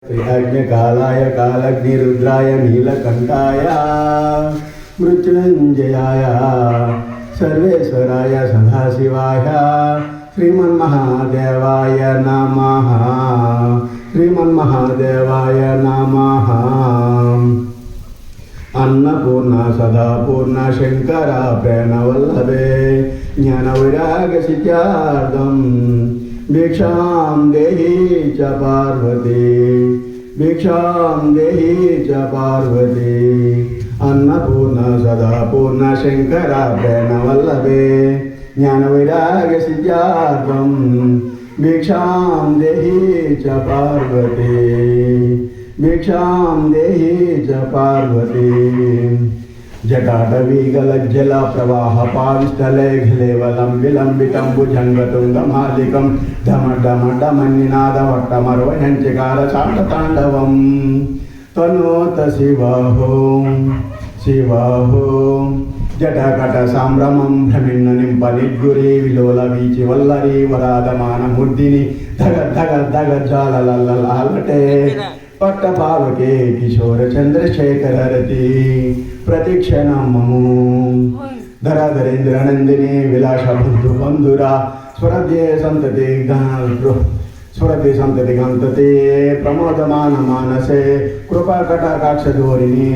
कालाय कालग्निरुद्राय नीलकण्ठाय मृत्युञ्जयाय सर्वेश्वराय सदाशिवाय श्रीमन्महादेवाय नमः। श्रीमन्महादेवाय नमः। अन्नपूर्णा सदापूर्णा शंकरा प्रणवल्लभे ज्ञानवैराग्यसिद्ध्यार्थं भिक्षां देहि च पार्वती। भिक्षां देहि च पार्वती। अन्नपूर्णा सदापूर्णा शंकरा प्रणवल्लभे ज्ञानवैराग्यसिद्ध्यार्थं भिक्षां देहि च पार्वती। भिक्षां देहि च पार्वती। जटाटवीगलज्जल प्रवाह पाविस्थले घलेवलं विलम्बितं भुजङ्गतुङ्गमालिकं धम डम डमनिनादवट्टमर्वयञ्चकार चाटताण्डवं तनोत शिवहो शिवहो। जटकट साम्रमं भ्रमिन्ननिम्पनिद्गुरी विलोलवीचि वल्लरी वरादमानमूर्धिनि धग धग धग ज्वाललललालटे पट्टपावके किशोर चंद्रशेखर रति प्रतिक्षणममु धराधरेन्द्र नंदिनी विलास बंधु बंधुरा स्वरद्ये संतति गंतते प्रमोदमान मानसे कृपा कटाकाक्ष धोरिणी।